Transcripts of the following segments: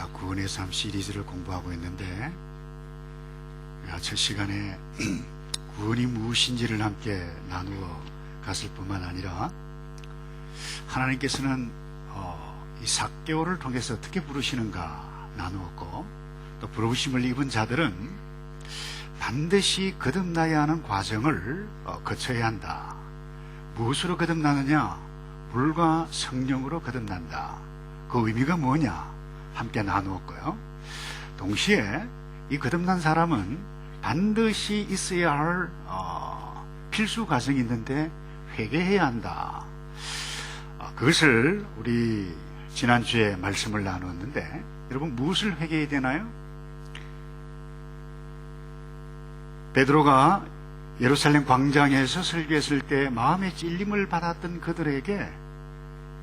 우리가 구원의 삶 시리즈를 공부하고 있는데, 첫 시간에 구원이 무엇인지를 함께 나누어 갔을 뿐만 아니라, 하나님께서는 이 삭개오를 통해서 어떻게 부르시는가 나누었고, 또 부르심을 입은 자들은 반드시 거듭나야 하는 과정을 거쳐야 한다. 무엇으로 거듭나느냐? 물과 성령으로 거듭난다. 그 의미가 뭐냐? 함께 나누었고요. 동시에 이 거듭난 사람은 반드시 있어야 할 필수 과정이 있는데 회개해야 한다. 그것을 우리 지난주에 말씀을 나누었는데, 여러분 무엇을 회개해야 되나요? 베드로가 예루살렘 광장에서 설교했을 때 마음의 찔림을 받았던 그들에게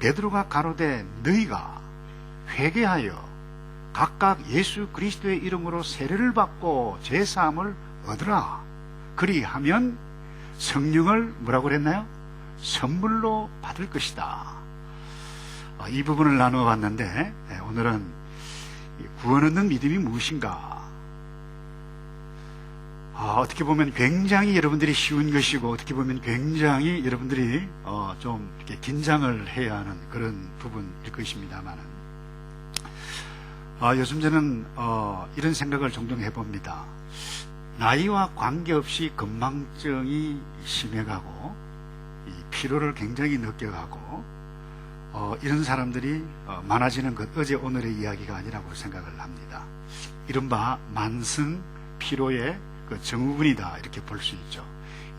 베드로가 가로되 너희가 회개하여 각각 예수 그리스도의 이름으로 세례를 받고 제사함을 얻으라. 그리하면 성령을 뭐라고 그랬나요? 선물로 받을 것이다. 이 부분을 나누어 봤는데, 오늘은 구원 얻는 믿음이 무엇인가? 어떻게 보면 굉장히 여러분들이 쉬운 것이고, 어떻게 보면 굉장히 여러분들이 좀 이렇게 긴장을 해야 하는 그런 부분일 것입니다만은, 요즘 저는 이런 생각을 종종 해봅니다. 나이와 관계없이 건망증이 심해가고 이 피로를 굉장히 느껴가고 이런 사람들이 많아지는 것, 어제 오늘의 이야기가 아니라고 생각을 합니다. 이른바 만성 피로의 그 증후군이다, 이렇게 볼 수 있죠.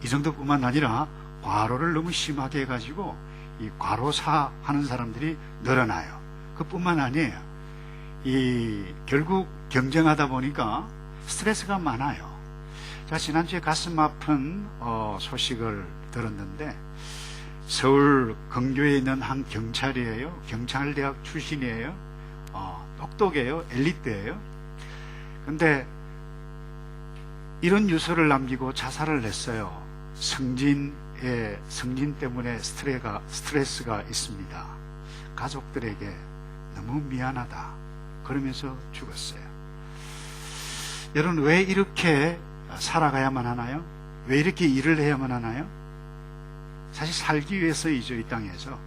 이 정도뿐만 아니라 과로를 너무 심하게 해가지고 이 과로사 하는 사람들이 늘어나요. 그뿐만 아니에요. 결국 경쟁하다 보니까 스트레스가 많아요. 제가 지난주에 가슴 아픈 소식을 들었는데, 서울 근교에 있는 한 경찰이에요. 경찰대학 출신이에요. 똑똑해요. 엘리트예요. 근데 이런 유서를 남기고 자살을 했어요. 승진 때문에 스트레스가 있습니다. 가족들에게 너무 미안하다 그러면서 죽었어요. 여러분, 왜 이렇게 살아가야만 하나요? 왜 이렇게 일을 해야만 하나요? 사실 살기 위해서이죠. 이 땅에서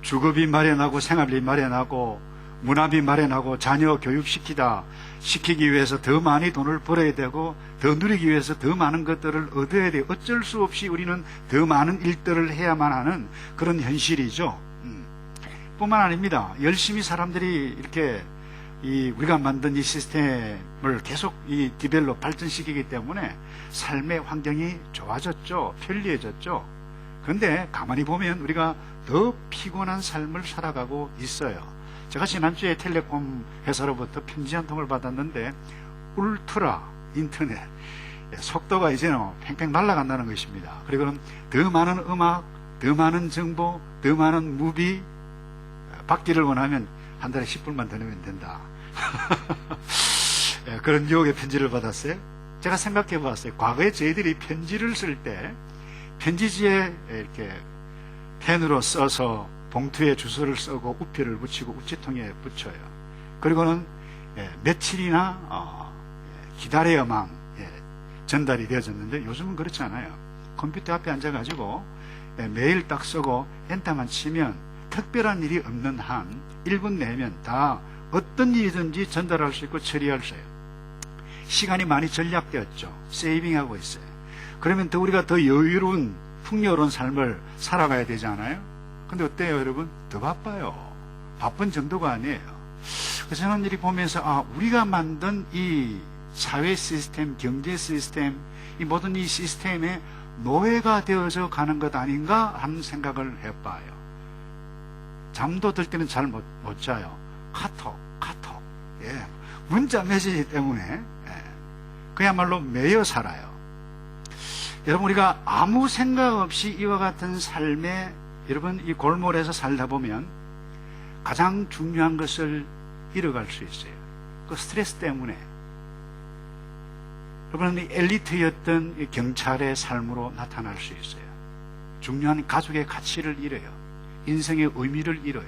주거비 마련하고 생활비 마련하고 문화비 마련하고 자녀 시키기 위해서 더 많이 돈을 벌어야 되고, 더 누리기 위해서 더 많은 것들을 얻어야 돼요. 어쩔 수 없이 우리는 더 많은 일들을 해야만 하는 그런 현실이죠. 뿐만 아닙니다. 열심히 사람들이 이렇게 우리가 만든 이 시스템을 계속 디벨롭 발전시키기 때문에 삶의 환경이 좋아졌죠. 편리해졌죠. 그런데 가만히 보면 우리가 더 피곤한 삶을 살아가고 있어요. 제가 지난주에 텔레콤 회사로부터 편지 한 통을 받았는데, 울트라 인터넷 속도가 이제는 팽팽 날아간다는 것입니다. 그리고는 더 많은 음악, 더 많은 정보, 더 많은 무비 받기를 원하면 한 달에 10불만 더 내면 된다. 그런 유혹의 편지를 받았어요. 제가 생각해 봤어요. 과거에 저희들이 편지를 쓸 때 편지지에 이렇게 펜으로 써서 봉투에 주소를 쓰고 우표를 붙이고 우체통에 붙여요. 그리고는 며칠이나 기다려야만 전달이 되어졌는데, 요즘은 그렇지 않아요. 컴퓨터 앞에 앉아가지고 메일 딱 쓰고 엔터만 치면 특별한 일이 없는 한 1분 내면 다 어떤 일이든지 전달할 수 있고 처리할 수 있어요. 시간이 많이 전략되었죠. 세이빙하고 있어요. 그러면 우리가 더 여유로운 풍요로운 삶을 살아가야 되지 않아요? 근데 어때요, 여러분? 더 바빠요. 바쁜 정도가 아니에요. 그래서 저는 일이 보면서, 우리가 만든 이 사회 시스템, 경제 시스템, 이 모든 이 시스템의 노예가 되어서 가는 것 아닌가 하는 생각을 해봐요. 잠도 들 때는 잘 못 자요. 카톡, 문자 메시지 때문에 그야말로 매여 살아요. 여러분, 우리가 아무 생각 없이 이와 같은 삶에, 여러분, 이 골몰에서 살다 보면 가장 중요한 것을 잃어갈 수 있어요. 그 스트레스 때문에. 여러분, 엘리트였던 이 경찰의 삶으로 나타날 수 있어요. 중요한 가족의 가치를 잃어요. 인생의 의미를 잃어요.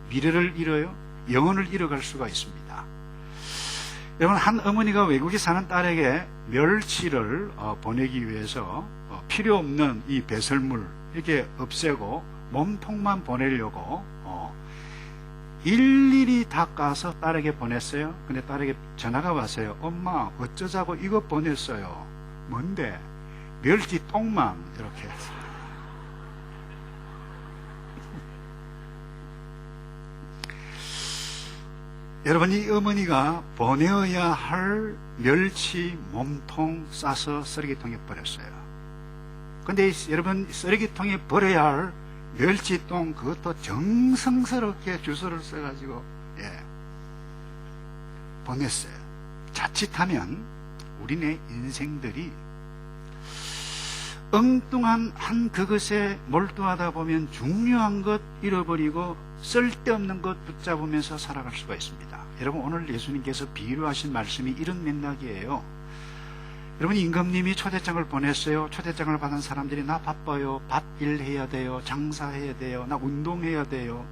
미래를 잃어요. 영혼을 잃어갈 수가 있습니다. 여러분, 한 어머니가 외국에 사는 딸에게 멸치를 보내기 위해서 필요 없는 이 배설물 이렇게 없애고 몸통만 보내려고 일일이 닦아서 딸에게 보냈어요. 근데 딸에게 전화가 왔어요. 엄마, 어쩌자고 이거 보냈어요. 뭔데? 멸치 똥만 이렇게 했어요. 여러분, 이 어머니가 보내어야 할 멸치 몸통 싸서 쓰레기통에 버렸어요. 근데 여러분, 쓰레기통에 버려야 할 멸치똥 그것도 정성스럽게 주소를 써가지고 보냈어요. 자칫하면 우리네 인생들이 엉뚱한 한 그것에 몰두하다 보면 중요한 것 잃어버리고 쓸데없는 것 붙잡으면서 살아갈 수가 있습니다. 여러분, 오늘 예수님께서 비유로 하신 말씀이 이런 맥락이에요. 여러분, 임금님이 초대장을 보냈어요. 초대장을 받은 사람들이 나 바빠요, 밭일 해야 돼요, 장사해야 돼요, 나 운동해야 돼요,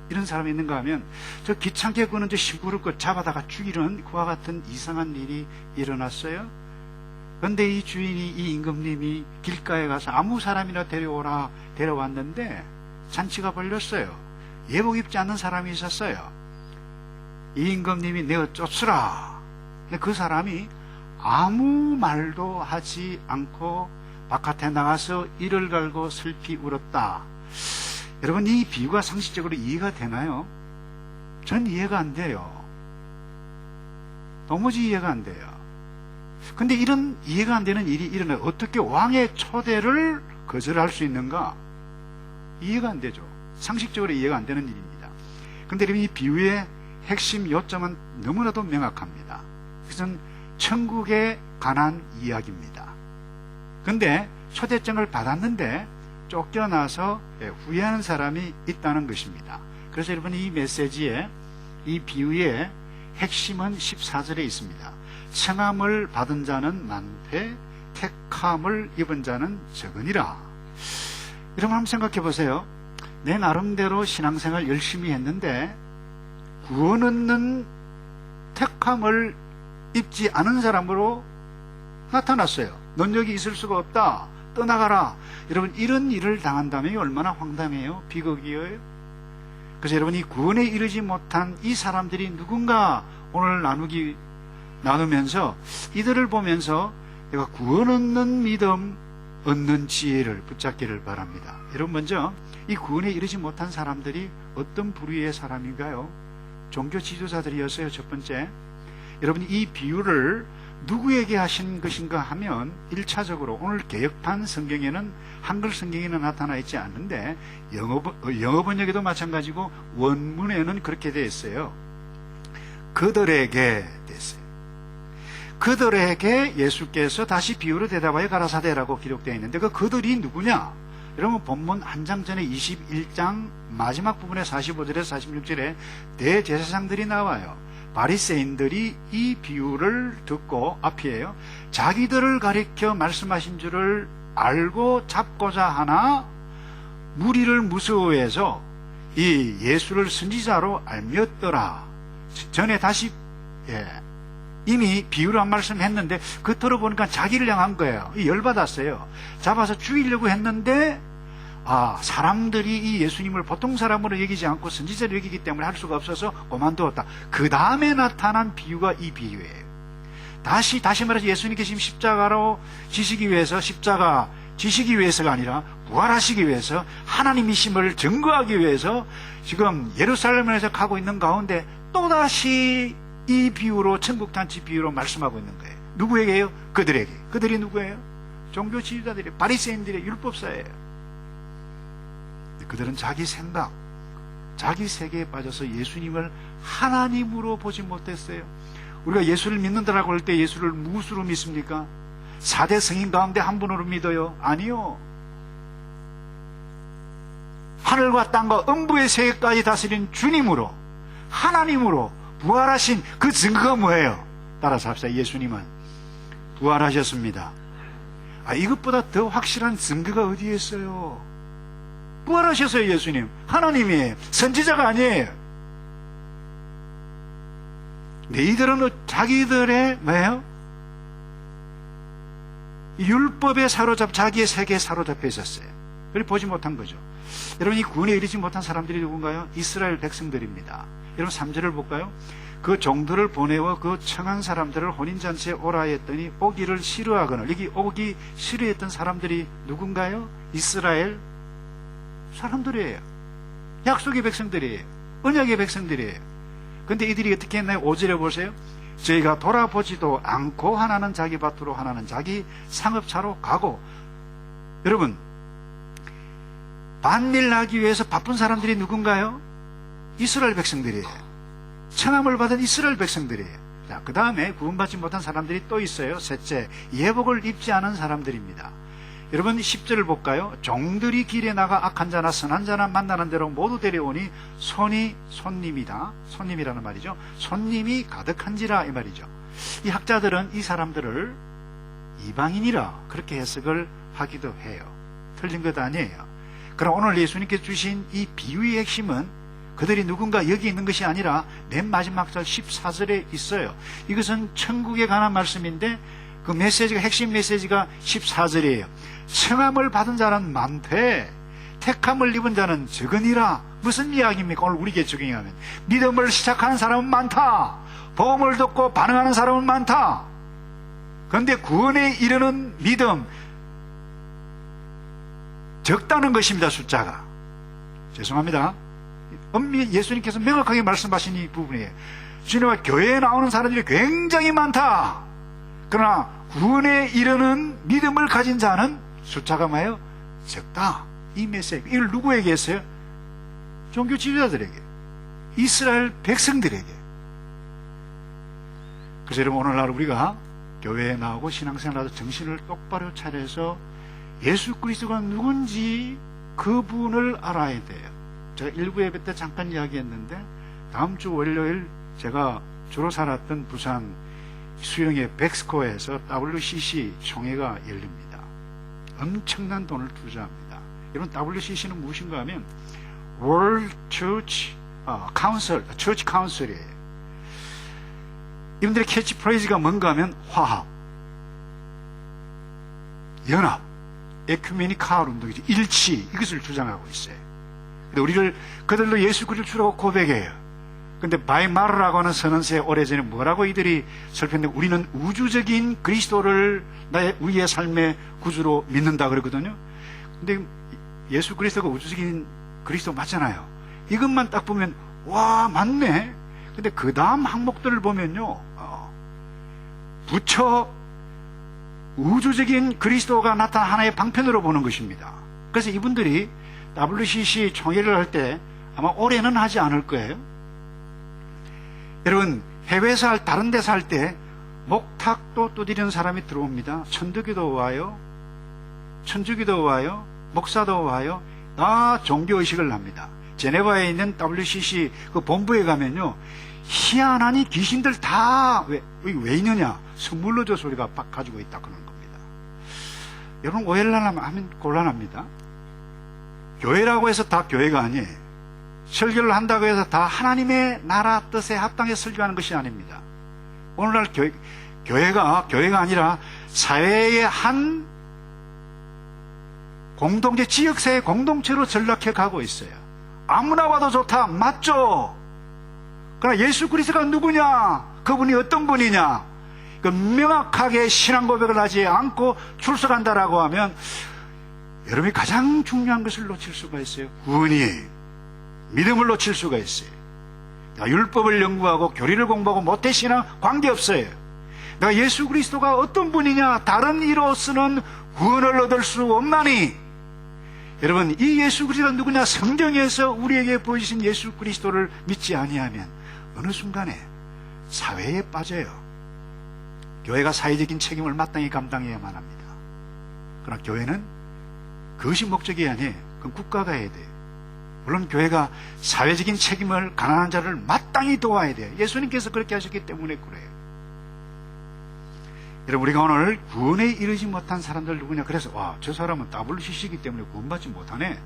이런 사람이 있는가 하면 저 귀찮게 구는 저 시부르고 잡아다가 죽이는 그와 같은 이상한 일이 일어났어요. 그런데 이 주인이, 이 임금님이 길가에 가서 아무 사람이나 데려오라 데려왔는데 잔치가 벌렸어요. 예복 입지 않는 사람이 있었어요. 이 임금님이 내어 쫓으라. 근데 그 사람이 아무 말도 하지 않고 바깥에 나가서 이를 갈고 슬피 울었다. 여러분, 이 비유가 상식적으로 이해가 되나요? 전 이해가 안 돼요. 도무지 이해가 안 돼요. 근데 이런 이해가 안 되는 일이 일어나요. 어떻게 왕의 초대를 거절할 수 있는가? 이해가 안 되죠. 상식적으로 이해가 안 되는 일입니다. 근데 여러분, 이 비유의 핵심 요점은 너무나도 명확합니다. 그것은 천국에 관한 이야기입니다. 근데 초대장을 받았는데 쫓겨나서 후회하는 사람이 있다는 것입니다. 그래서 여러분, 이 메시지에, 이 비유의 핵심은 14절에 있습니다. 청함을 받은 자는 많되 택함을 입은 자는 적으니라. 여러분, 한번 생각해 보세요. 내 나름대로 신앙생활 열심히 했는데 구원 얻는 택함을 입지 않은 사람으로 나타났어요. 넌 여기 있을 수가 없다, 떠나가라. 여러분, 이런 일을 당한다면 얼마나 황당해요, 비극이에요. 그래서 여러분, 이 구원에 이르지 못한 이 사람들이 누군가 오늘 나누면서 이들을 보면서 내가 구원 얻는 믿음, 얻는 지혜를 붙잡기를 바랍니다. 여러분, 먼저 이 구원에 이르지 못한 사람들이 어떤 부류의 사람인가요? 종교 지도자들이었어요. 첫 번째, 여러분, 이 비유를 누구에게 하신 것인가 하면 1차적으로 오늘 개역판 성경에는, 한글 성경에는 나타나 있지 않는데 영어 번역에도 마찬가지고 원문에는 그렇게 되어 있어요. 그들에게 됐어요. 그들에게 예수께서 다시 비유로 대답하여 가라사대라고 기록되어 있는데 그 그들이 누구냐? 여러분, 본문 한 장 전에 21장 마지막 부분에 45절에서 46절에 대제사장들이 나와요. 바리새인들이 이 비유를 듣고, 앞이에요, 자기들을 가리켜 말씀하신 줄을 알고 잡고자 하나 무리를 무서워해서 이 예수를 선지자로 알미었더라. 전에 다시 이미 비유로 한 말씀 했는데 그 들어보니까 자기를 향한 거예요. 열받았어요. 잡아서 죽이려고 했는데 사람들이 이 예수님을 보통 사람으로 여기지 않고 선지자로 여기기 때문에 할 수가 없어서 그만두었다. 그 다음에 나타난 비유가 이 비유예요. 다시 말해서 예수님께 지금 십자가로 지시기 위해서, 십자가 지시기 위해서가 아니라 부활하시기 위해서, 하나님이심을 증거하기 위해서 지금 예루살렘에서 가고 있는 가운데 또다시 이 비유로, 천국잔치 비유로 말씀하고 있는 거예요. 누구에게요? 그들에게. 그들이 누구예요? 종교 지도자들이, 바리새인들의 율법사예요. 그들은 자기 생각, 자기 세계에 빠져서 예수님을 하나님으로 보지 못했어요. 우리가 예수를 믿는다라고 할 때 예수를 무엇으로 믿습니까? 4대 성인 가운데 한 분으로 믿어요? 아니요. 하늘과 땅과 음부의 세계까지 다스린 주님으로, 하나님으로 부활하신 그 증거가 뭐예요? 따라서 합시다. 예수님은 부활하셨습니다. 이것보다 더 확실한 증거가 어디에 있어요? 부활하셨어요. 예수님 하나님이에요. 선지자가 아니에요. 너희들은 자기들의 뭐예요? 율법에 자기의 세계에 사로잡혀 있었어요. 그걸 보지 못한 거죠. 여러분, 이 구원에 이르지 못한 사람들이 누군가요? 이스라엘 백성들입니다. 여러분 3절을 볼까요? 그 종들을 보내어 그 청한 사람들을 혼인잔치에 오라 했더니 오기를 싫어하거늘. 여기 오기 싫어했던 사람들이 누군가요? 이스라엘 사람들이에요. 약속의 백성들이에요. 언약의 백성들이에요. 근데 이들이 어떻게 했나요? 5절에 보세요. 저희가 돌아보지도 않고 하나는 자기 밭으로 하나는 자기 상업차로 가고. 여러분, 반밀하기 위해서 바쁜 사람들이 누군가요? 이스라엘 백성들이에요. 청함을 받은 이스라엘 백성들이에요. 자, 그 다음에 구원받지 못한 사람들이 또 있어요. 셋째, 예복을 입지 않은 사람들입니다. 여러분 10절을 볼까요? 종들이 길에 나가 악한 자나 선한 자나 만나는 대로 모두 데려오니 손님이다. 손님이라는 말이죠. 손님이 가득한지라 이 말이죠. 이 학자들은 이 사람들을 이방인이라 그렇게 해석을 하기도 해요. 틀린 것 아니에요. 그럼 오늘 예수님께서 주신 이 비유의 핵심은 그들이 누군가 여기 있는 것이 아니라 맨 마지막 절 14절에 있어요. 이것은 천국에 관한 말씀인데 그 메시지가, 핵심 메시지가 14절이에요. 청함을 받은 자는 많되 택함을 입은 자는 적으니라. 무슨 이야기입니까? 오늘 우리에게 적용하면 믿음을 시작하는 사람은 많다. 복음을 듣고 반응하는 사람은 많다. 그런데 구원에 이르는 믿음 적다는 것입니다. 숫자가. 죄송합니다. 예수님께서 명확하게 말씀하신 이 부분이에요. 주님과 교회에 나오는 사람들이 굉장히 많다. 그러나 구원에 이르는 믿음을 가진 자는 숫자가 뭐예요? 적다. 이 메시지. 이걸 누구에게 했어요? 종교 지도자들에게, 이스라엘 백성들에게. 그래서 여러분, 오늘날 우리가 교회에 나오고 신앙생활하다 정신을 똑바로 차려서 예수 그리스도가 누군지 그분을 알아야 돼요. 제가 일부 예배 때 잠깐 이야기했는데 다음 주 월요일 제가 주로 살았던 부산 수영의 백스코에서 WCC 총회가 열립니다. 엄청난 돈을 투자합니다. 여러분, WCC는 무엇인가 하면 World Church Council, Church Council이에요. 이분들의 캐치프레이즈가 뭔가 하면 화합, 연합, 에큐메니칼 운동이죠. 일치, 이것을 주장하고 있어요. 근데 그들도 예수 그리스도를 주라고 고백해요. 근데 바이마르라고 하는 선언서에 오래전에 뭐라고 이들이 설명했는데, 우리는 우주적인 그리스도를 우리의 삶의 구주로 믿는다 그러거든요. 근데 예수 그리스도가 우주적인 그리스도 맞잖아요. 이것만 딱 보면 와, 맞네. 근데 그 다음 항목들을 보면요, 부처 우주적인 그리스도가 나타난 하나의 방편으로 보는 것입니다. 그래서 이분들이 WCC 총회를 할 때 아마 올해는 하지 않을 거예요. 여러분, 해외에서 다른 데서 할 때 목탁도 두드리는 사람이 들어옵니다. 천주교도 와요, 천주교도 와요, 목사도 와요. 다 종교의식을 합니다. 제네바에 있는 WCC 그 본부에 가면요, 희한하니 귀신들 다 왜 있느냐, 선물로 줘서 우리가 가지고 있다 그러는 겁니다. 여러분, 오해를 하면 곤란합니다. 교회라고 해서 다 교회가 아니에요. 설교를 한다고 해서 다 하나님의 나라 뜻에 합당해서 설교하는 것이 아닙니다. 오늘날 교회가 아니라 사회의 한 공동체, 지역사회 공동체로 전락해 가고 있어요. 아무나 와도 좋다, 맞죠? 그러나 예수 그리스도가 누구냐, 그분이 어떤 분이냐, 그 명확하게 신앙 고백을 하지 않고 출석한다라고 하면 여러분이 가장 중요한 것을 놓칠 수가 있어요. 구원이, 믿음을 놓칠 수가 있어요. 내가 율법을 연구하고 교리를 공부하고 모태신앙 관계없어요. 내가 예수 그리스도가 어떤 분이냐, 다른 이로서는 구원을 얻을 수 없나니. 여러분, 이 예수 그리스도가 누구냐, 성경에서 우리에게 보여주신 예수 그리스도를 믿지 아니하면 어느 순간에 사회에 빠져요. 교회가 사회적인 책임을 마땅히 감당해야만 합니다. 그러나 교회는 그것이 목적이 아니에요. 그건 국가가 해야 돼요. 물론 교회가 사회적인 책임을, 가난한 자를 마땅히 도와야 돼요. 예수님께서 그렇게 하셨기 때문에 그래요. 여러분, 우리가 오늘 구원에 이르지 못한 사람들 누구냐, 그래서 와, 저 사람은 WCC이기 때문에 구원받지 못하네,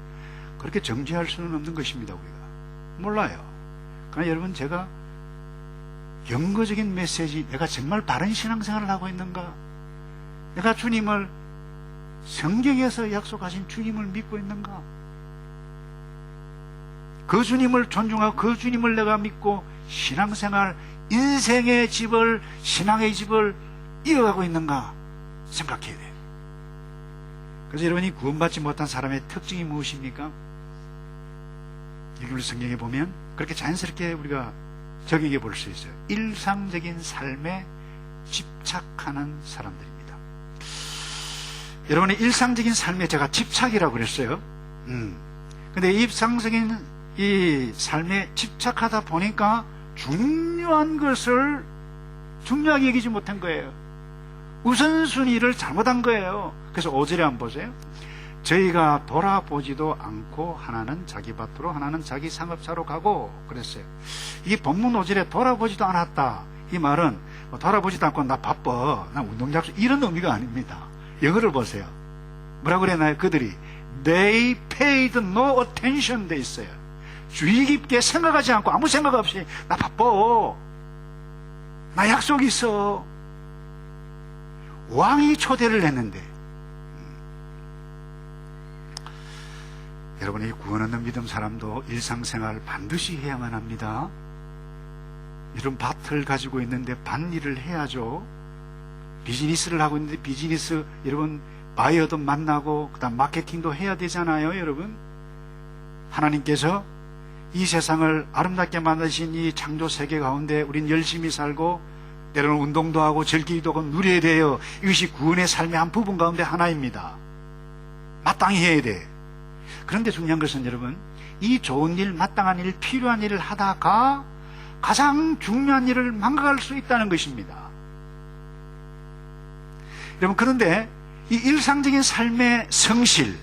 그렇게 정죄할 수는 없는 것입니다. 우리가 몰라요. 그러나 여러분, 제가 경거적인 메시지, 내가 정말 바른 신앙생활을 하고 있는가? 내가 주님을, 성경에서 약속하신 주님을 믿고 있는가? 그 주님을 존중하고 그 주님을 내가 믿고 신앙생활, 인생의 집을, 신앙의 집을 이어가고 있는가 생각해야 돼요. 그래서 여러분이 구원받지 못한 사람의 특징이 무엇입니까? 여기 성경에 보면 그렇게 자연스럽게 우리가 적용해 볼 수 있어요. 일상적인 삶에 집착하는 사람들입니다. 여러분의 일상적인 삶에 제가 집착이라고 그랬어요. 근데 일상적인 이 삶에 집착하다 보니까 중요한 것을 중요하게 여기지 못한 거예요. 우선순위를 잘못한 거예요. 그래서 5절에 한번 보세요. 저희가 돌아보지도 않고 하나는 자기 밭으로 하나는 자기 상업차로 가고 그랬어요. 이 본문 5절에 돌아보지도 않았다, 이 말은 돌아보지도 않고 나 바빠, 나 운동 약속, 이런 의미가 아닙니다. 영어를 보세요. 뭐라고 그랬나요? 그들이 They paid no attention 돼 있어요. 주의 깊게 생각하지 않고 아무 생각 없이 나 바빠, 나 약속 있어. 왕이 초대를 했는데, 여러분의 구원 얻는 믿음 사람도 일상생활 반드시 해야만 합니다. 이런 밭을 가지고 있는데 밭일을 해야죠. 비즈니스를 하고 있는데 비즈니스, 여러분 바이어도 만나고 그다음 마케팅도 해야 되잖아요. 여러분, 하나님께서 이 세상을 아름답게 만드신 이 창조 세계 가운데 우린 열심히 살고 때로는 운동도 하고 즐기기도 하고 누려야 돼요. 이것이 구원의 삶의 한 부분 가운데 하나입니다. 마땅히 해야 돼. 그런데 중요한 것은 여러분, 이 좋은 일, 마땅한 일, 필요한 일을 하다가 가장 중요한 일을 망각할 수 있다는 것입니다. 여러분, 그런데 이 일상적인 삶의 성실,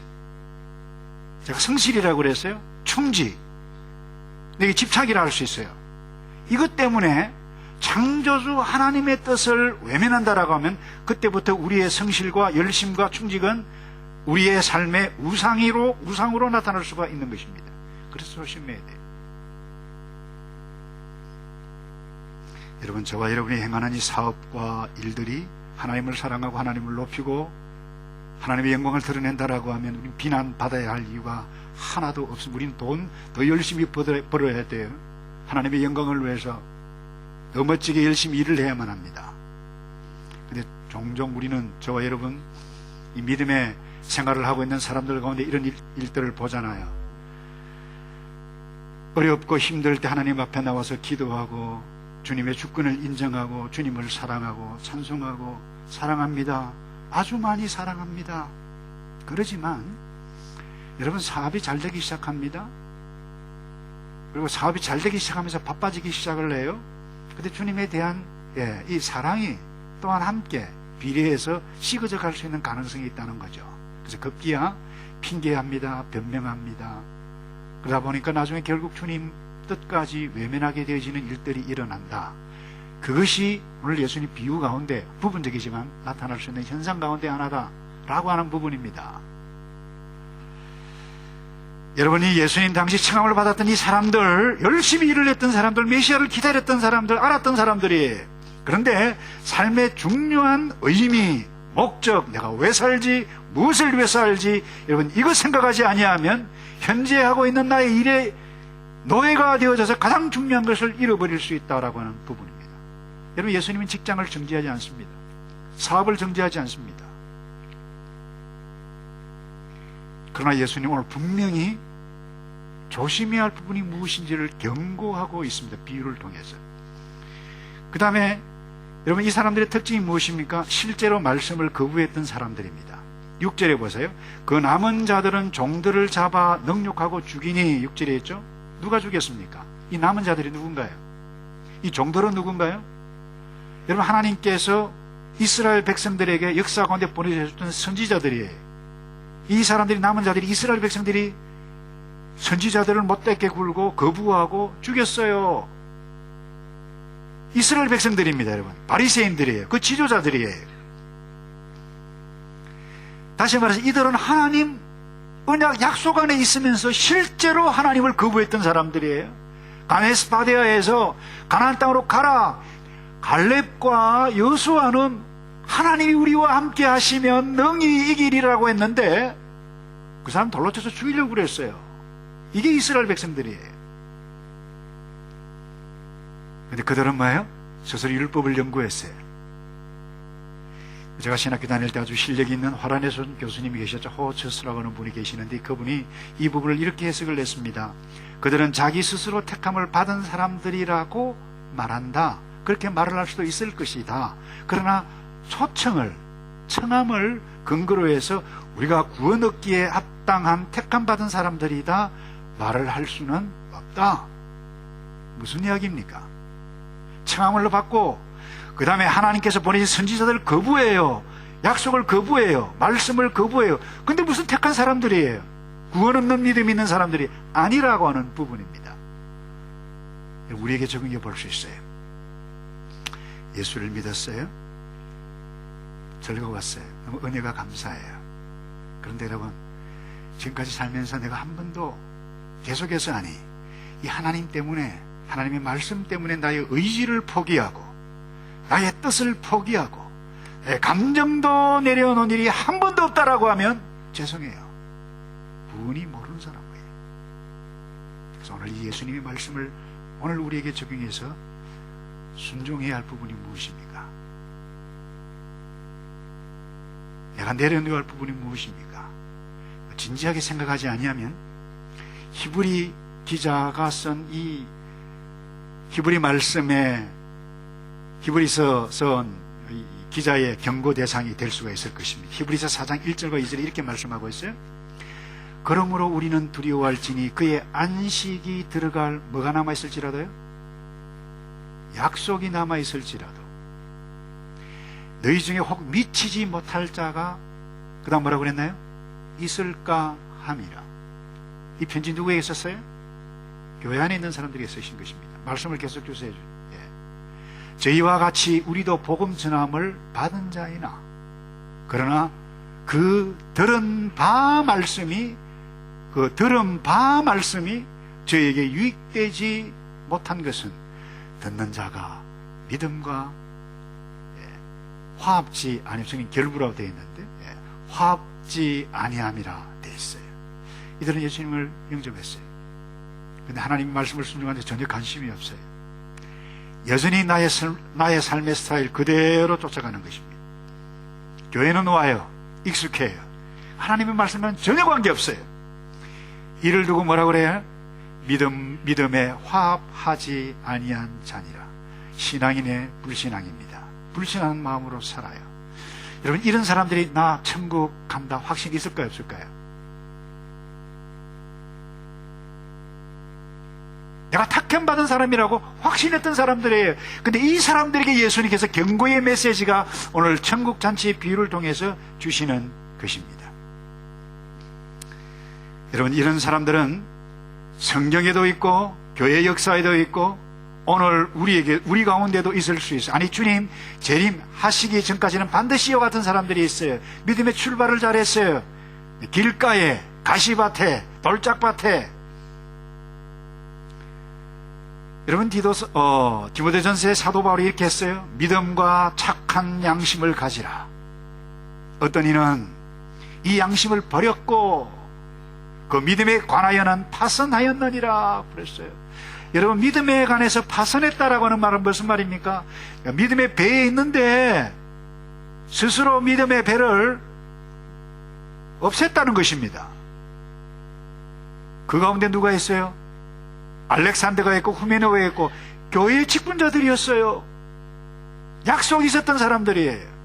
제가 성실이라고 그랬어요. 충지, 내게 집착이라 할 수 있어요. 이것 때문에 창조주 하나님의 뜻을 외면한다라고 하면 그때부터 우리의 성실과 열심과 충직은 우리의 삶의 우상으로 나타날 수가 있는 것입니다. 그래서 조심해야 돼요. 여러분, 저와 여러분이 행하는 이 사업과 일들이 하나님을 사랑하고 하나님을 높이고 하나님의 영광을 드러낸다라고 하면 우리는 비난받아야 할 이유가 하나도 없습니다. 우리는 돈 더 열심히 벌어야 돼요. 하나님의 영광을 위해서 더 멋지게 열심히 일을 해야만 합니다. 그런데 종종 우리는, 저와 여러분, 이 믿음의 생활을 하고 있는 사람들 가운데 이런 일들을 보잖아요. 어렵고 힘들 때 하나님 앞에 나와서 기도하고 주님의 주권을 인정하고 주님을 사랑하고 찬송하고 사랑합니다, 아주 많이 사랑합니다. 그러지만 여러분, 사업이 잘 되기 시작합니다. 그리고 사업이 잘 되기 시작하면서 바빠지기 시작을 해요. 근데 주님에 대한 이 사랑이 또한 함께 비례해서 식어져 갈 수 있는 가능성이 있다는 거죠. 그래서 급기야 핑계합니다, 변명합니다. 그러다 보니까 나중에 결국 주님 뜻까지 외면하게 되어지는 일들이 일어난다. 그것이 오늘 예수님 비유 가운데 부분적이지만 나타날 수 있는 현상 가운데 하나다라고 하는 부분입니다. 여러분이 예수님 당시 청함을 받았던 이 사람들, 열심히 일을 했던 사람들, 메시아를 기다렸던 사람들, 알았던 사람들이, 그런데 삶의 중요한 의미, 목적, 내가 왜 살지, 무엇을 위해서 살지, 여러분 이거 생각하지 아니하면 현재 하고 있는 나의 일에 노예가 되어져서 가장 중요한 것을 잃어버릴 수 있다라고 하는 부분입니다. 여러분, 예수님은 직장을 정지하지 않습니다. 사업을 정지하지 않습니다. 그러나 예수님은 오늘 분명히 조심해야 할 부분이 무엇인지를 경고하고 있습니다. 비유를 통해서. 그 다음에 여러분, 이 사람들의 특징이 무엇입니까? 실제로 말씀을 거부했던 사람들입니다. 6절에 보세요. 그 남은 자들은 종들을 잡아 능욕하고 죽이니, 6절에 있죠? 누가 죽였습니까? 이 남은 자들이 누군가요? 이 종들은 누군가요? 여러분, 하나님께서 이스라엘 백성들에게 역사 가운데 보내주셨던 선지자들이에요. 이 사람들이, 남은 자들이, 이스라엘 백성들이 선지자들을 못되게 굴고 거부하고 죽였어요. 이스라엘 백성들입니다. 여러분, 바리새인들이에요. 그 지도자들이에요. 다시 말해서 이들은 하나님 언약 약속 안에 있으면서 실제로 하나님을 거부했던 사람들이에요. 가데스바네아에서 가나안 땅으로 가라. 갈렙과 여수아는 하나님이 우리와 함께 하시면 능히 이기리라고 했는데 그 사람 돌로 쳐서 죽이려고 그랬어요. 이게 이스라엘 백성들이에요. 근데 그들은 뭐예요? 스스로 율법을 연구했어요. 제가 신학교 다닐 때 아주 실력이 있는 화란에서 온 교수님이 계셨죠. 호처스라고 하는 분이 계시는데 그분이 이 부분을 이렇게 해석을 했습니다. 그들은 자기 스스로 택함을 받은 사람들이라고 말한다. 그렇게 말을 할 수도 있을 것이다. 그러나 초청을, 청함을 근거로 해서 우리가 구원 얻기에 합당한 택함 받은 사람들이다 말을 할 수는 없다. 무슨 이야기입니까? 청함을 받고 그 다음에 하나님께서 보내신 선지자들을 거부해요. 약속을 거부해요. 말씀을 거부해요. 근데 무슨 택한 사람들이에요? 구원 없는 믿음 있는 사람들이 아니라고 하는 부분입니다. 우리에게 적용해 볼 수 있어요. 예수를 믿었어요. 즐거웠어요. 너무 은혜가 감사해요. 그런데 여러분, 지금까지 살면서 내가 한 번도 계속해서 이 하나님 때문에, 하나님의 말씀 때문에 나의 의지를 포기하고 나의 뜻을 포기하고 내 감정도 내려놓은 일이 한 번도 없다라고 하면 죄송해요. 분이 모르는 사람이에요. 그래서 오늘 이 예수님의 말씀을 오늘 우리에게 적용해서 순종해야 할 부분이 무엇입니까? 내가 내려놓아야 할 부분이 무엇입니까? 진지하게 생각하지 아니하면 히브리 기자가 쓴 이 히브리 말씀에 히브리서 쓴 기자의 경고 대상이 될 수가 있을 것입니다. 히브리서 4장 1절과 2절에 이렇게 말씀하고 있어요. 그러므로 우리는 두려워할지니 그의 안식이 들어갈 뭐가 남아있을지라도요? 약속이 남아있을지라도 너희 중에 혹 미치지 못할 자가 그 다음 뭐라고 그랬나요? 있을까 함이라. 이 편지 누구에게 썼어요? 교회 안에 있는 사람들에게 쓰신 것입니다. 말씀을 계속 주세요. 저희와 같이 우리도 복음 전함을 받은 자이나 그러나 그 들은 바 말씀이 저희에게 유익되지 못한 것은 듣는 자가 믿음과 화합지 아니면 결부라고 되어 있는데 화합지 아니함이라 되어 있어요. 이들은 예수님을 영접했어요. 그런데 하나님의 말씀을 순종하는데 전혀 관심이 없어요. 여전히 나의 삶의 스타일 그대로 쫓아가는 것입니다. 교회는 와요. 익숙해요. 하나님의 말씀은 전혀 관계없어요. 이를 두고 뭐라 그래요? 믿음에 화합하지 아니한 자니라. 신앙인의 불신앙입니다. 불신한 마음으로 살아요. 여러분, 이런 사람들이 나 천국 간다 확신이 있을까요, 없을까요? 내가 택함받은 사람이라고 확신했던 사람들이에요. 근데 이 사람들에게 예수님께서 경고의 메시지가 오늘 천국 잔치의 비유를 통해서 주시는 것입니다. 여러분, 이런 사람들은 성경에도 있고 교회 역사에도 있고 오늘 우리 가운데도 있을 수 있어요. 아니, 주님 재림하시기 전까지는 반드시 이와 같은 사람들이 있어요. 믿음의 출발을 잘했어요. 길가에, 가시밭에, 돌짝밭에. 여러분, 디모데전서의 사도 바울이 이렇게 했어요. 믿음과 착한 양심을 가지라. 어떤 이는 이 양심을 버렸고 그 믿음에 관하여는 파선하였느니라 그랬어요. 여러분, 믿음에 관해서 파선했다라고 하는 말은 무슨 말입니까? 믿음의 배에 있는데 스스로 믿음의 배를 없앴다는 것입니다. 그 가운데 누가 있어요? 알렉산더가 있고 후메네오가 있고 교회의 직분자들이었어요. 약속이 있었던 사람들이에요.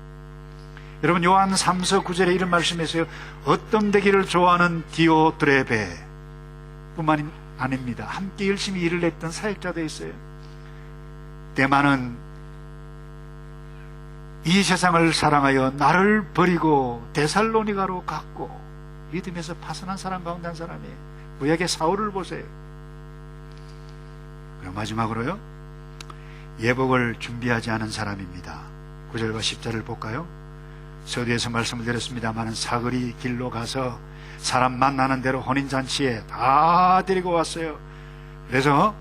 여러분, 요한 3서 9절에 이런 말씀이었어요. 어떤 되기를 좋아하는 디오드레베 뿐만이 아닙니다. 함께 열심히 일을 했던 사역자도 있어요. 데마는 이 세상을 사랑하여 나를 버리고 데살로니가로 갔고 믿음에서 파선한 사람 가운데 한 사람이에요. 구약의 사울을 보세요. 그리고 마지막으로요, 예복을 준비하지 않은 사람입니다. 9절과 10절을 볼까요? 서두에서 말씀을 드렸습니다만 사거리 길로 가서 사람 만나는 대로 혼인잔치에 다 데리고 왔어요. 그래서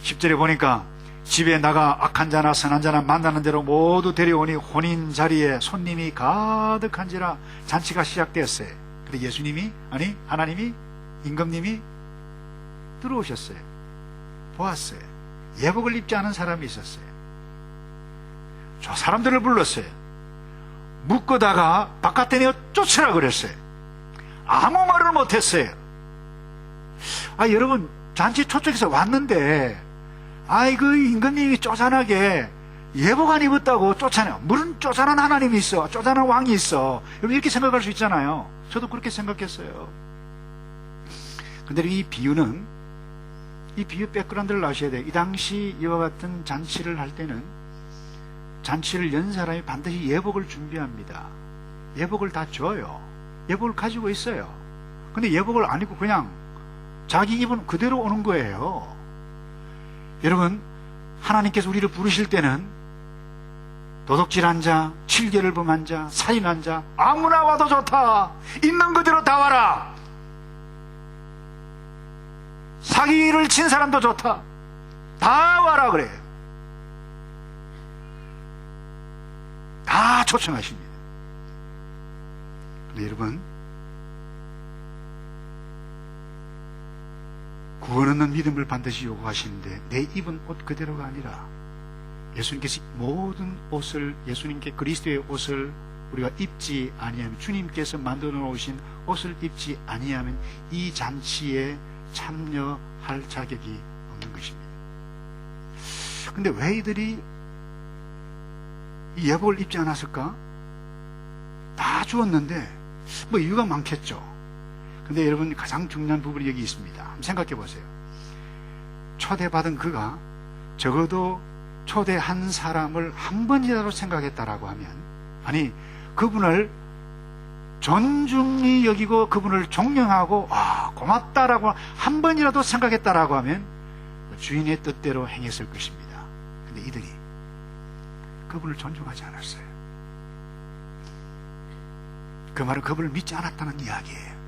10절에 보니까 집에 나가 악한 자나 선한 자나 만나는 대로 모두 데려오니 혼인 자리에 손님이 가득한지라 잔치가 시작되었어요. 근데 예수님이, 아니 하나님이, 임금님이 들어오셨어요. 보았어요. 예복을 입지 않은 사람이 있었어요. 저 사람들을 불렀어요. 묶어다가 바깥에 내어 쫓으라 그랬어요. 아무 말을 못했어요. 여러분, 잔치 초청해서 왔는데 그 임금님이 쪼잔하게 예복 안 입었다고 쫓아내요. 물론 쪼잔한 하나님이 있어, 쪼잔한 왕이 있어, 여러분 이렇게 생각할 수 있잖아요. 저도 그렇게 생각했어요. 근데 이 비유 백그라운드를 아셔야 돼요. 이 당시 이와 같은 잔치를 할 때는 잔치를 연 사람이 반드시 예복을 준비합니다. 예복을 다 줘요. 예복을 가지고 있어요. 근데 예복을 안 입고 그냥 자기 입은 그대로 오는 거예요. 여러분, 하나님께서 우리를 부르실 때는 도둑질한 자, 칠계를 범한 자, 살인한 자, 아무나 와도 좋다, 있는 그대로 다 와라, 사기를 친 사람도 좋다, 다 와라 그래요. 다 초청하십니다. 근데 여러분, 구원 얻는 믿음을 반드시 요구하시는데 내 입은 옷 그대로가 아니라 예수님께서 모든 옷을, 예수님께 그리스도의 옷을 우리가 입지 아니하면, 주님께서 만들어 놓으신 옷을 입지 아니하면 이 잔치에 참여할 자격이 없는 것입니다. 근데 왜 이들이 이 예복을 입지 않았을까? 다 주었는데 뭐 이유가 많겠죠. 근데 여러분, 가장 중요한 부분이 여기 있습니다. 한번 생각해 보세요. 초대받은 그가 적어도 초대한 사람을 한 번이라도 생각했다라고 하면, 아니 그분을 존중히 여기고 그분을 존경하고 고맙다라고 한 번이라도 생각했다라고 하면 주인의 뜻대로 행했을 것입니다. 근데 이들이 그분을 존중하지 않았어요. 그 말은 그분을 믿지 않았다는 이야기예요.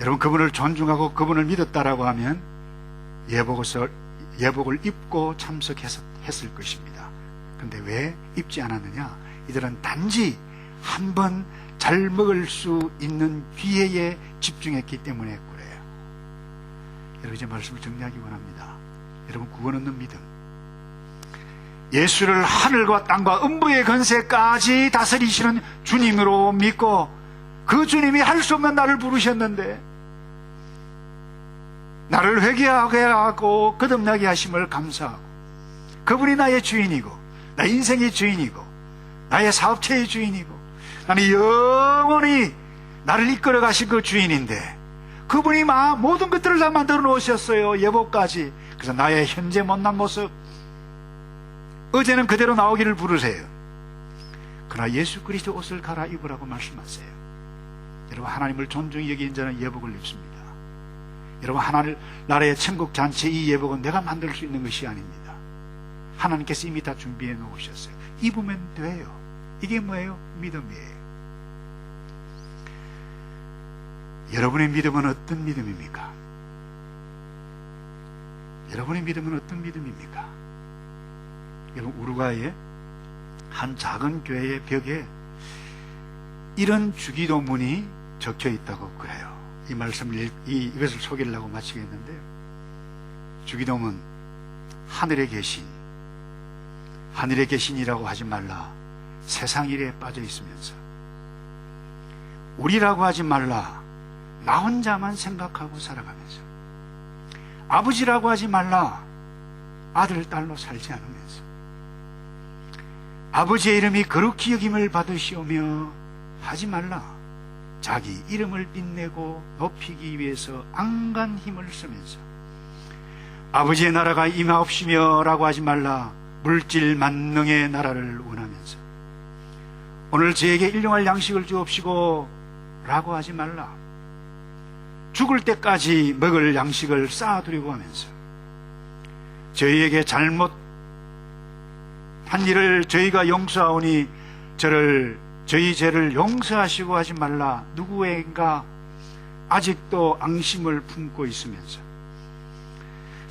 여러분, 그분을 존중하고 그분을 믿었다라고 하면 예복을 입고 참석했을 것입니다. 근데 왜 입지 않았느냐? 이들은 단지 한 번 잘 먹을 수 있는 기회에 집중했기 때문에 그래요. 여러분, 이제 말씀을 정리하기 원합니다. 여러분, 구원 얻는 믿음, 예수를 하늘과 땅과 음부의 권세까지 다스리시는 주님으로 믿고 그 주님이 할 수 없는 나를 부르셨는데 나를 회개하게 하고 거듭나게 하심을 감사하고, 그분이 나의 주인이고 나의 인생의 주인이고 나의 사업체의 주인이고 나는 영원히 나를 이끌어 가신 그 주인인데 그분이 모든 것들을 다 만들어 놓으셨어요. 예복까지. 그래서 나의 현재 못난 모습, 어제는 그대로 나오기를 부르세요. 그러나 예수 그리스도 옷을 갈아입으라고 말씀하세요. 여러분, 하나님을 존중히 여기는 자는 예복을 입습니다. 여러분, 하나님 나라의 천국 잔치, 이 예복은 내가 만들 수 있는 것이 아닙니다. 하나님께서 이미 다 준비해 놓으셨어요. 입으면 돼요. 이게 뭐예요? 믿음이에요. 여러분의 믿음은 어떤 믿음입니까? 여러분의 믿음은 어떤 믿음입니까? 여러분, 우루과이의 한 작은 교회의 벽에 이런 주기도문이 적혀 있다고 그래요. 이 말씀을 이것을 소개하려고 마치겠는데요. 주기도문, 하늘에 계신이라고 하지 말라. 세상 일에 빠져 있으면서. 우리라고 하지 말라. 나 혼자만 생각하고 살아가면서. 아버지라고 하지 말라. 아들, 딸로 살지 않으면서. 아버지의 이름이 거룩히 여김을 받으시오며 하지 말라. 자기 이름을 빛내고 높이기 위해서 안간 힘을 쓰면서. 아버지의 나라가 임하옵시며 라고 하지 말라. 물질 만능의 나라를 원하면서. 오늘 저에게 일용할 양식을 주옵시고 라고 하지 말라. 죽을 때까지 먹을 양식을 쌓아두려고 하면서. 저희에게 잘못한 일을 저희가 용서하오니 저희 죄를 용서하시고 하지 말라. 누구인가 아직도 앙심을 품고 있으면서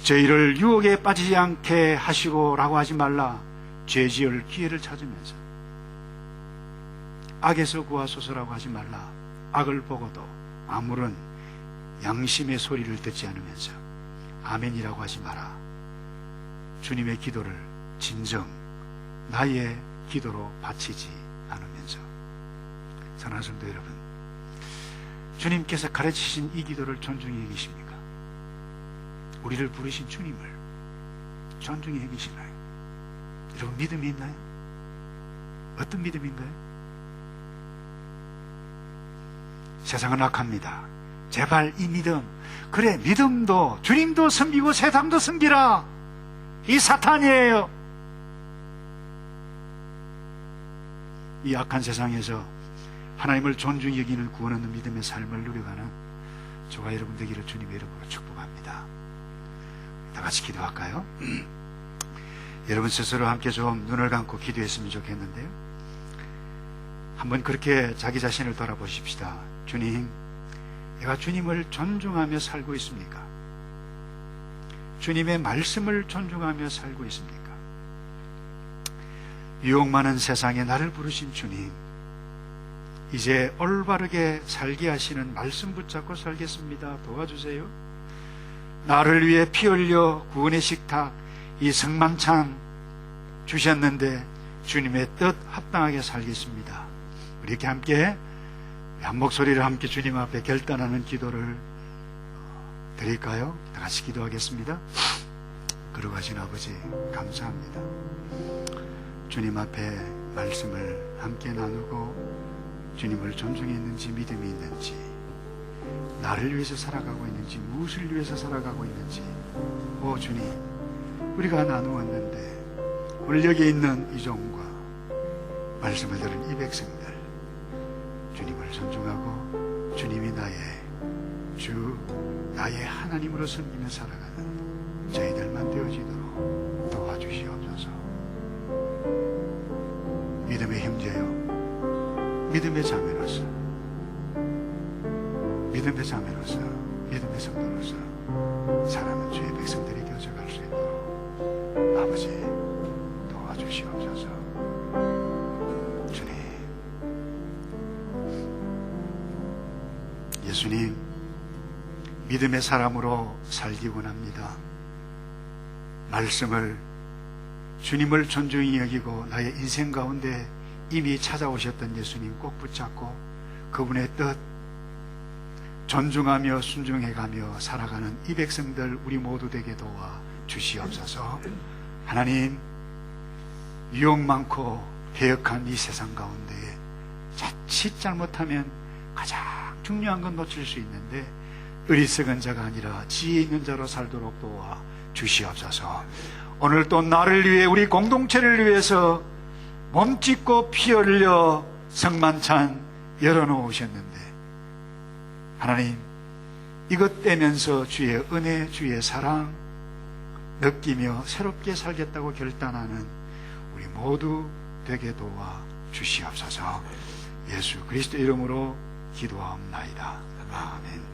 저희를 유혹에 빠지지 않게 하시고 라고 하지 말라. 죄 지을 기회를 찾으면서 악에서 구하소서라고 하지 말라. 악을 보고도 아무런 양심의 소리를 듣지 않으면서 아멘이라고 하지 마라. 주님의 기도를 진정 나의 기도로 바치지 않으면서. 사랑하는 성도 여러분, 주님께서 가르치신 이 기도를 존중히 여기십니까? 우리를 부르신 주님을 존중히 여기시나요? 여러분, 믿음이 있나요? 어떤 믿음인가요? 세상은 악합니다. 제발 이 믿음, 그래, 믿음도 주님도 섬기고 세상도 섬기라. 이 사탄이에요. 이 악한 세상에서 하나님을 존중히 여기는 구원 얻는 믿음의 삶을 누려가는 저와 여러분 되기를 주님의 이름으로 축복합니다. 다 같이 기도할까요? 여러분 스스로 함께 좀 눈을 감고 기도했으면 좋겠는데요. 한번 그렇게 자기 자신을 돌아보십시다. 주님, 내가 주님을 존중하며 살고 있습니까? 주님의 말씀을 존중하며 살고 있습니까? 유혹 많은 세상에 나를 부르신 주님, 이제 올바르게 살게 하시는 말씀 붙잡고 살겠습니다. 도와주세요. 나를 위해 피 흘려 구원의 식탁, 이 성만찬 주셨는데 주님의 뜻 합당하게 살겠습니다. 우리 이렇게 함께 한 목소리를 함께 주님 앞에 결단하는 기도를 드릴까요? 다 같이 기도하겠습니다. 거룩하신 아버지, 감사합니다. 주님 앞에 말씀을 함께 나누고 주님을 존중했는지 믿음이 있는지, 나를 위해서 살아가고 있는지, 무엇을 위해서 살아가고 있는지, 오 주님, 우리가 나누었는데 오늘 여기 있는 이 종과 말씀을 들은 이 백성들, 주님을 존중하고 주님이 나의 주, 나의 하나님으로 섬기며 살아가는 저희들만 되어지도록 도와주시옵소서. 믿음의 형제요, 믿음의 자매로서, 믿음의 자매로서, 믿음의 성도로서 사랑하는 주의 백성들이 되어져갈 수 있도록 아버지 도와주시옵소서. 주님, 예수님, 믿음의 사람으로 살기 원합니다. 말씀을, 주님을 존중히 여기고 나의 인생 가운데 이미 찾아오셨던 예수님 꼭 붙잡고 그분의 뜻 존중하며 순종해가며 살아가는 이 백성들 우리 모두 되게 도와 주시옵소서. 하나님, 유혹 많고 배역한 이 세상 가운데 자칫 잘못하면 가장 중요한 건 놓칠 수 있는데 어리석은 자가 아니라 지혜 있는 자로 살도록 도와 주시옵소서. 오늘 또 나를 위해, 우리 공동체를 위해서 몸짓고 피 흘려 성만찬 열어놓으셨는데 하나님, 이것 떼면서 주의 은혜, 주의 사랑 느끼며 새롭게 살겠다고 결단하는 우리 모두 되게 도와 주시옵소서. 예수 그리스도 이름으로 기도하옵나이다. 아멘.